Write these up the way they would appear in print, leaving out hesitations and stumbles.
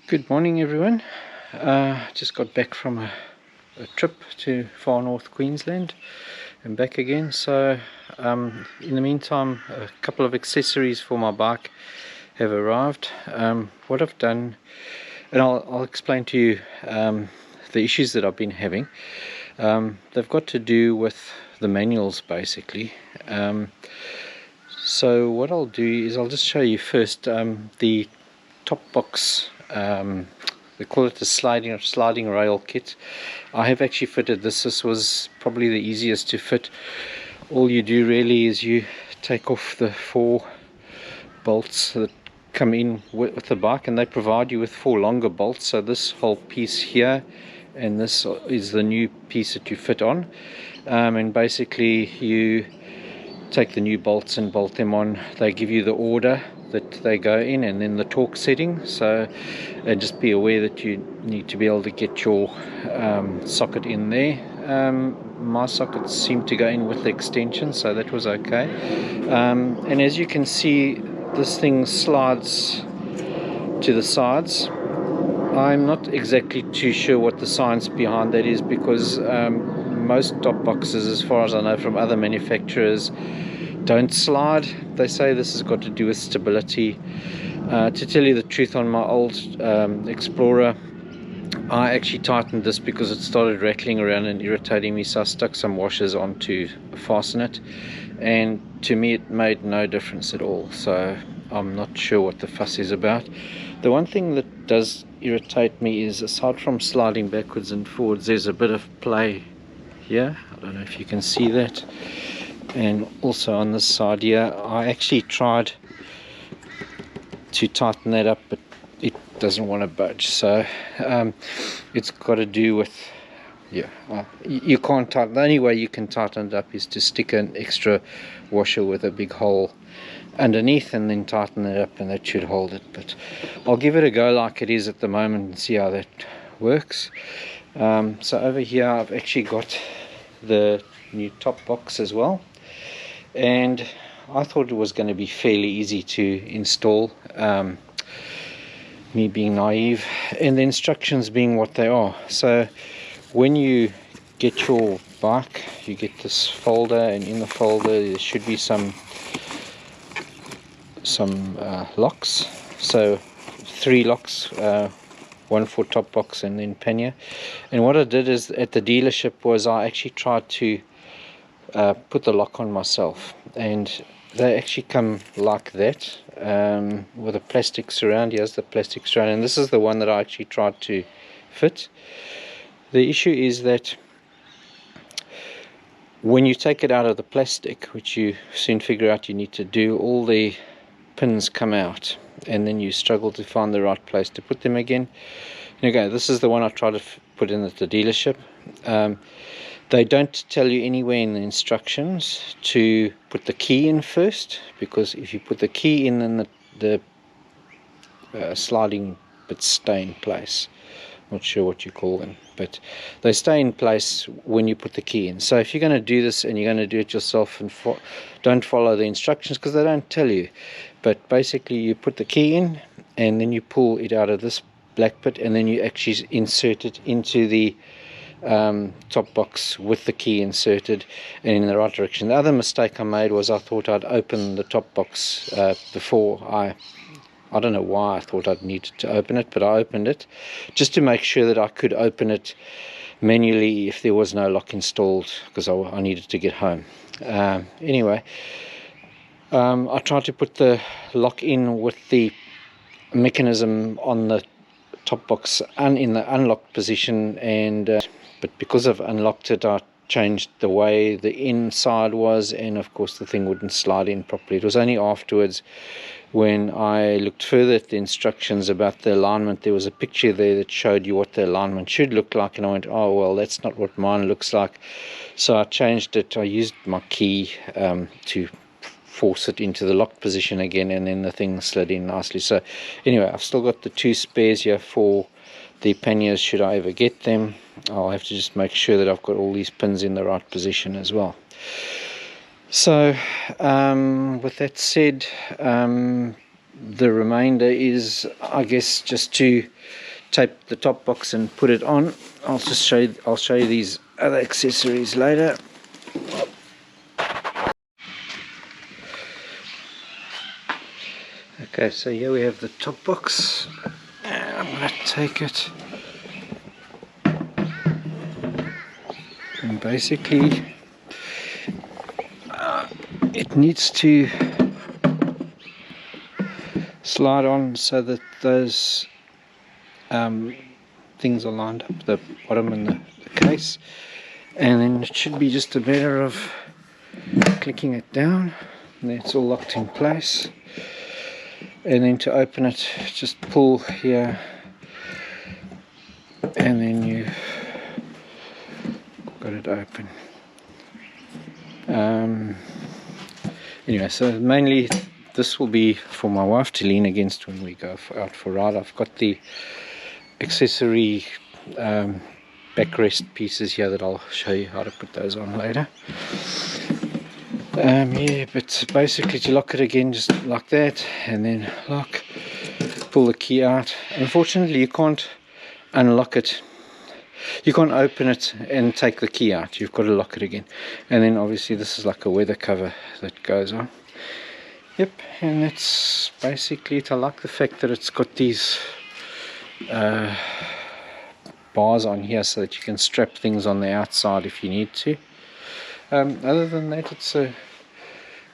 Good morning, everyone. Just got back from a trip to far north Queensland and back again. So in the meantime, a couple of accessories for my bike have arrived. What I've done, and I'll explain to you the issues that I've been having. They've got to do with the manuals basically. So what I'll do is I'll just show you first the top box. They call it the sliding rail kit. I have actually fitted this. This was probably the easiest to fit. All you do really is you take off the 4 bolts that come in with the bike, and they provide you with 4 longer bolts. So this whole piece here and this is the new piece that you fit on, and basically you take the new bolts and bolt them on. They give you the order that they go in and then the torque setting. So and just be aware that you need to be able to get your socket in there. My sockets seem to go in with the extension, so that was okay. And as you can see, this thing slides to the sides. I'm not exactly too sure what the science behind that is, because most top boxes, as far as I know from other manufacturers, don't slide. They say this has got to do with stability. To tell you the truth, on my old Explorer, I actually tightened this because it started rattling around and irritating me, so I stuck some washers on to fasten it, and to me it made no difference at all. So I'm not sure what the fuss is about. The one thing that does irritate me is, aside from sliding backwards and forwards, there's a bit of play here. I don't know if you can see that. And also on this side here, I actually tried to tighten that up, but it doesn't want to budge. So it's got to do with, you can't tighten. The only way you can tighten it up is to stick an extra washer with a big hole underneath and then tighten it up, and that should hold it. But I'll give it a go like it is at the moment and see how that works. So over here I've actually got the new top box as well, and I thought it was going to be fairly easy to install, me being naive and the instructions being what they are. So when you get your bike, you get this folder, and in the folder there should be some locks. So 3 locks, one for top box and then pannier. And what I did is, at the dealership, was I actually tried to put the lock on myself, and they actually come like that, with a plastic surround. Here's the plastic surround, and this is the one that I actually tried to fit. The issue is that when you take it out of the plastic, which you soon figure out you need to do, all the pins come out, and then you struggle to find the right place to put them again. Okay, this is the one I tried to put in at the dealership. They don't tell you anywhere in the instructions to put the key in first, because if you put the key in, then the sliding bits stay in place. Not sure what you call them, but they stay in place when you put the key in. So if you're going to do this and you're going to do it yourself, and don't follow the instructions, because they don't tell you. But basically you put the key in, and then you pull it out of this black bit, and then you actually insert it into the top box with the key inserted and in the right direction. The other mistake I made was I thought I'd open the top box before I don't know why I thought I'd need to open it, but I opened it just to make sure that I could open it manually if there was no lock installed, because I needed to get home. Anyway, I tried to put the lock in with the mechanism on the top box and in the unlocked position, and but because I've unlocked it, I changed the way the inside was, and of course the thing wouldn't slide in properly. It was only afterwards, when I looked further at the instructions about the alignment, there was a picture there that showed you what the alignment should look like, and I went, oh well, that's not what mine looks like. So I changed it. I used my key to force it into the locked position again, and then the thing slid in nicely. So anyway, I've still got the 2 spares here for the panniers should I ever get them. I'll have to just make sure that I've got all these pins in the right position as well. So with that said, the remainder is, I guess, just to tape the top box and put it on. I'll show you these other accessories later. Okay, so here we have the top box, and I'm going to take it, and basically it needs to slide on so that those things are lined up, the bottom and the case, and then it should be just a matter of clicking it down, and then it's all locked in place. And then to open it, just pull here, and then you've got it open. Anyway, so mainly this will be for my wife to lean against when we go out for a ride. I've got the accessory backrest pieces here that I'll show you how to put those on later. Yeah, but basically to lock it again, just like that, and then lock, pull the key out. Unfortunately you can't unlock it, you can't open it and take the key out, you've got to lock it again. And then obviously this is like a weather cover that goes on. Yep, and that's basically it. I like the fact that it's got these bars on here so that you can strap things on the outside if you need to. Other than that, it's a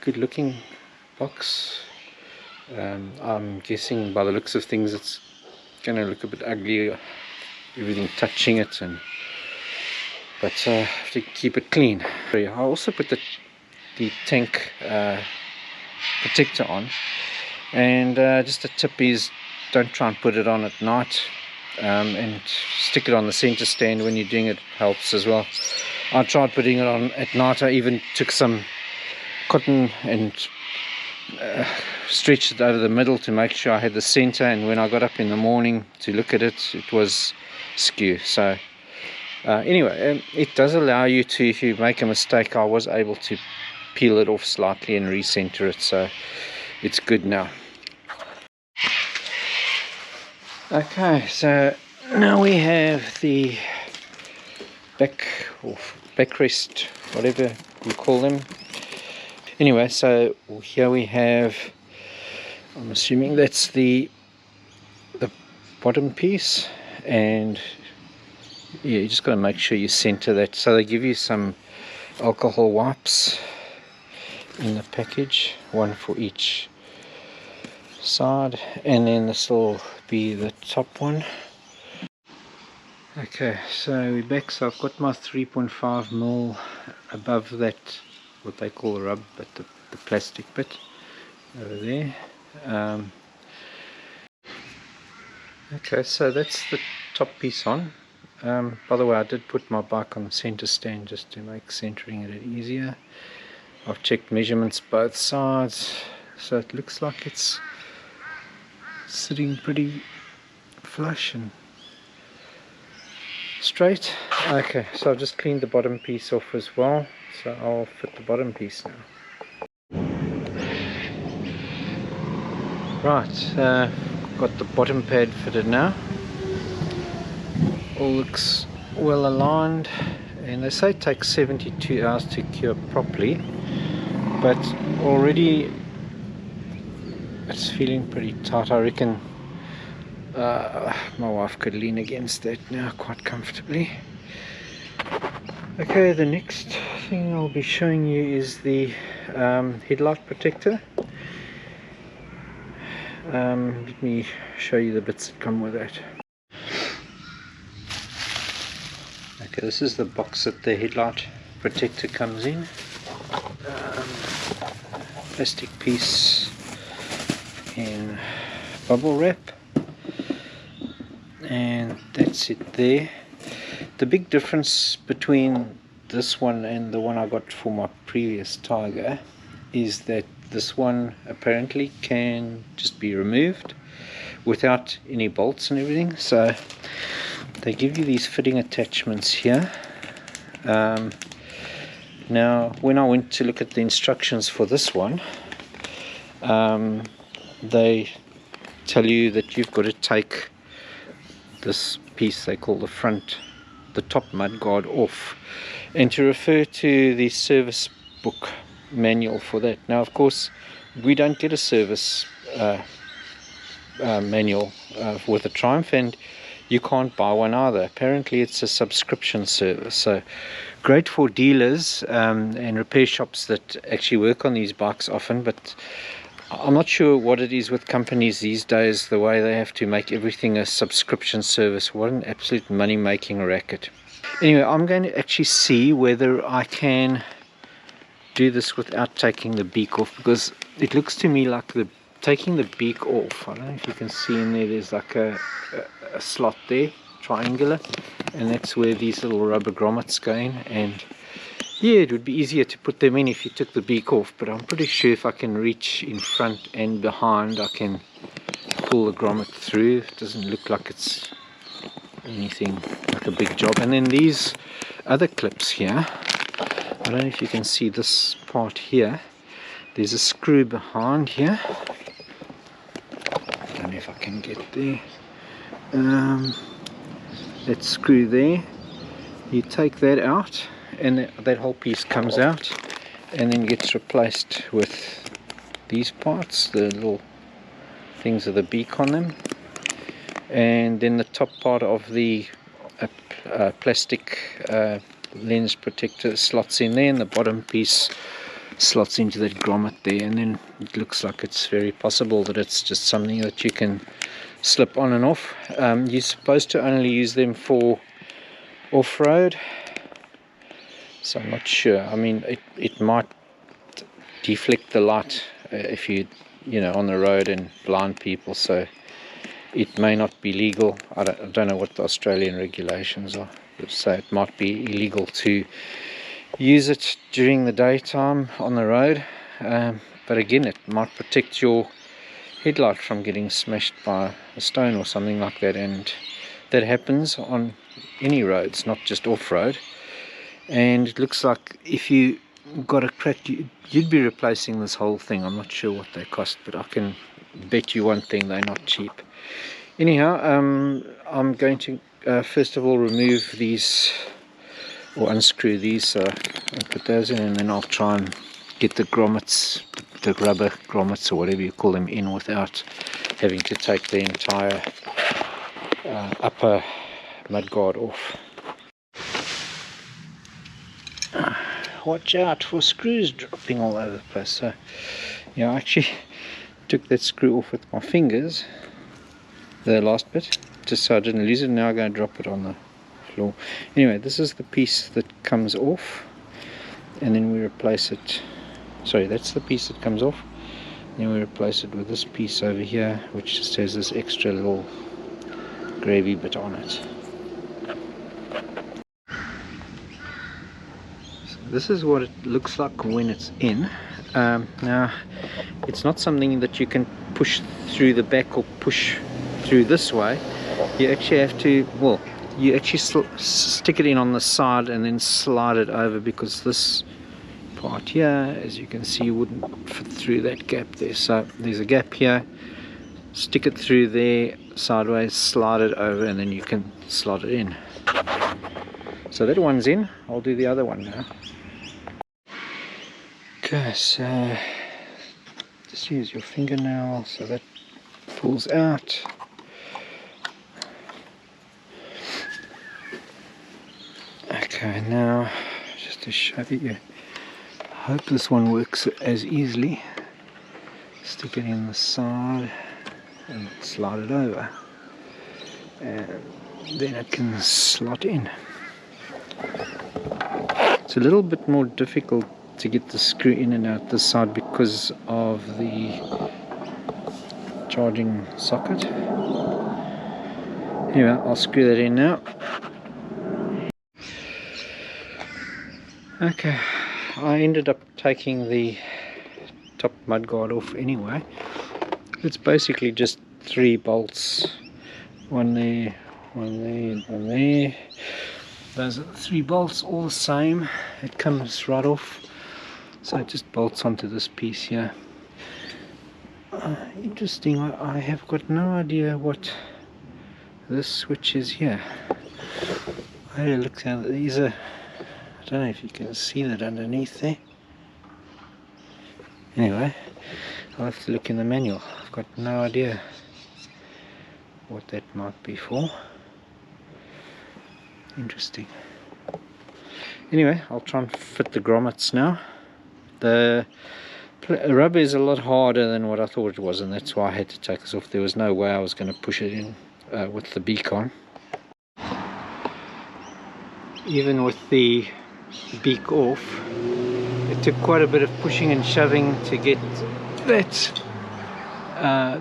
good looking box. I'm guessing by the looks of things it's going to look a bit ugly, everything touching it, but have to keep it clean. I also put the tank protector on, and just a tip is don't try and put it on at night, and stick it on the center stand when you're doing it, helps as well. I tried putting it on at night. I even took some cotton and stretched it over the middle to make sure I had the center, and when I got up in the morning to look at it, it was skew. So anyway, it does allow you to, if you make a mistake, I was able to peel it off slightly and recenter it, so it's good now. Okay, so now we have the backrest, whatever you call them. Anyway, so here we have, I'm assuming that's the bottom piece, and yeah, you just got to make sure you center that. So they give you some alcohol wipes in the package, one for each side, and then this will be the top one. Okay, so we're back. So I've got my 3.5mm above that, what they call the rub, but the plastic bit over there. Okay, so that's the top piece on. By the way, I did put my bike on the center stand just to make centering it easier. I've checked measurements both sides, so it looks like it's sitting pretty flush and straight. Okay, so I've just cleaned the bottom piece off as well, so I'll fit the bottom piece now. Right, got the bottom pad fitted now. All looks well aligned, and they say it takes 72 hours to cure properly, but already it's feeling pretty tight. I reckon my wife could lean against that now quite comfortably. Okay, the next thing I'll be showing you is the headlight protector. Let me show you the bits that come with that. Okay, this is the box that the headlight protector comes in. Plastic piece in bubble wrap, and that's it there. The big difference between this one and the one I got for my previous Tiger is that this one apparently can just be removed without any bolts and everything. So they give you these fitting attachments here. Now when I went to look at the instructions for this one, they tell you that you've got to take this piece they call the top mudguard off, and to refer to the service book manual for that. Now of course we don't get a service manual with a Triumph, and you can't buy one either. Apparently it's a subscription service, so great for dealers and repair shops that actually work on these bikes often, but I'm not sure what it is with companies these days, the way they have to make everything a subscription service. What an absolute money making racket. Anyway, I'm going to actually see whether I can do this without taking the beak off, because it looks to me like taking the beak off, I don't know if you can see in there, there's like a slot there, triangular, and that's where these little rubber grommets go in, and yeah, it would be easier to put them in if you took the beak off, but I'm pretty sure if I can reach in front and behind, I can pull the grommet through. It doesn't look like it's anything like a big job. And then these other clips here, I don't know if you can see this part here, there's a screw behind here. I don't know if I can get there. That screw there, you take that out, and that whole piece comes out and then gets replaced with these parts, the little things with the beak on them, and then the top part of the plastic lens protector slots in there, and the bottom piece slots into that grommet there, and then it looks like it's very possible that it's just something that you can slip on and off. You're supposed to only use them for off-road, so I'm not sure. I mean, it might deflect the light if you know, on the road and blind people, so it may not be legal. I don't know what the Australian regulations are, so it might be illegal to use it during the daytime on the road, but again, it might protect your headlight from getting smashed by a stone or something like that, and that happens on any roads, not just off-road. And it looks like if you got a crack, you'd be replacing this whole thing. I'm not sure what they cost, but I can bet you one thing, they're not cheap. Anyhow, I'm going to first of all remove these, or unscrew these, so I'll put those in, and then I'll try and get the grommets, the rubber grommets or whatever you call them, in without having to take the entire upper mudguard off. Watch out for screws dropping all over the place. So yeah, I actually took that screw off with my fingers, the last bit, just so I didn't lose it. Now I'm going to drop it on the floor. Anyway, this is the piece that comes off, and then we replace it. Sorry, that's the piece that comes off. Then we replace it with this piece over here, which just has this extra little gravy bit on it. So this is what it looks like when it's in. Now, it's not something that you can push through the back or push through this way. You actually have to, well, you actually stick it in on the side and then slide it over, because this part here, as you can see, wouldn't fit through that gap there. So there's a gap here, stick it through there sideways, slide it over, and then you can slot it in. So that one's in. I'll do the other one now. Okay, so just use your fingernail so that pulls out. Okay, now just to show you, I hope this one works as easily. Stick it in the side and slide it over, and then it can slot in. It's a little bit more difficult to get the screw in and out this side because of the charging socket. Anyway, I'll screw that in now. Okay, I ended up taking the top mudguard off anyway. It's basically just 3 bolts, one there, one there, one there. Those are the 3 bolts, all the same. It comes right off, so it just bolts onto this piece here. Interesting. I have got no idea what this switch is here. I had a look at these are, I don't know if you can see that underneath there. Anyway, I'll have to look in the manual. I've got no idea what that might be for. Interesting. Anyway, I'll try and fit the grommets now. The rubber is a lot harder than what I thought it was, and that's why I had to take this off. There was no way I was going to push it in with the beak on. Even with the beak off, it took quite a bit of pushing and shoving to get that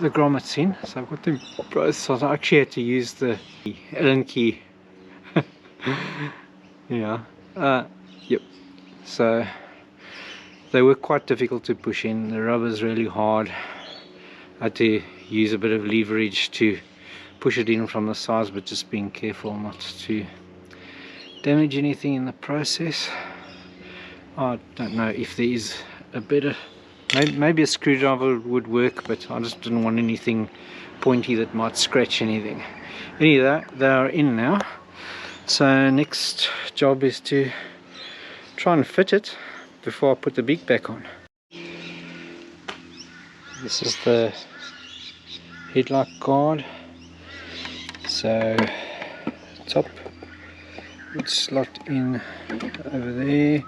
the grommets in. So I've got them both, so I actually had to use the Allen key. Yeah. Yep. So they were quite difficult to push in. The rubber's really hard. I had to use a bit of leverage to push it in from the sides, but just being careful not to damage anything in the process. I don't know if there is a better, maybe a screwdriver would work, but I just didn't want anything pointy that might scratch anything. Anyway, they are in now. So next job is to try and fit it before I put the beak back on. This is the headlight guard. So top would slot in over there,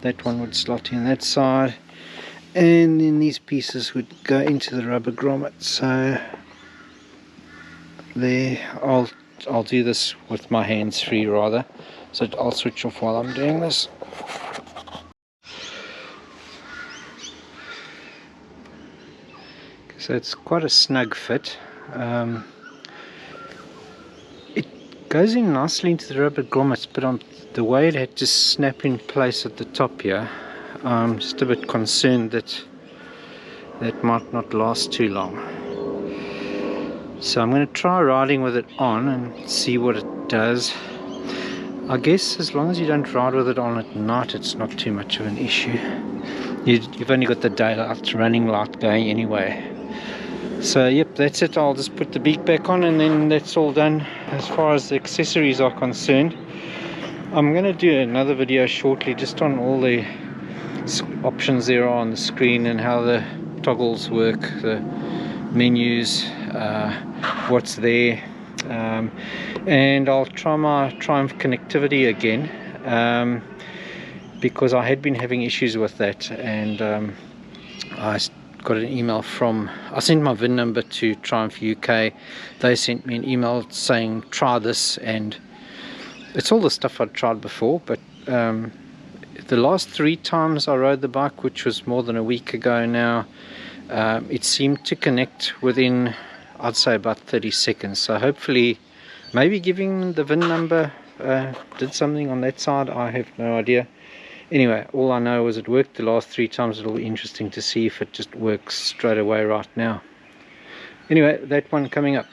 that one would slot in that side, and then these pieces would go into the rubber grommet. So there, I'll do this with my hands free rather, so I'll switch off while I'm doing this. So it's quite a snug fit. It goes in nicely into the rubber grommets, but on the way it had to snap in place at the top here, I'm just a bit concerned that that might not last too long. So I'm going to try riding with it on and see what it does. I guess as long as you don't ride with it on at night, it's not too much of an issue. You've only got the daylight running light going anyway. So yep, that's it. I'll just put the beak back on and then that's all done as far as the accessories are concerned. I'm going to do another video shortly just on all the options there are on the screen and how the toggles work, the menus, what's there, and I'll try my Triumph connectivity again, because I had been having issues with that, and I got an email from, I sent my VIN number to Triumph UK. They sent me an email saying try this, and it's all the stuff I'd tried before, but the last 3 times I rode the bike, which was more than a week ago now, it seemed to connect within, I'd say, about 30 seconds. So hopefully, maybe giving the VIN number did something on that side. I have no idea. Anyway, all I know is it worked the last 3 times. It'll be interesting to see if it just works straight away right now. Anyway, that one coming up.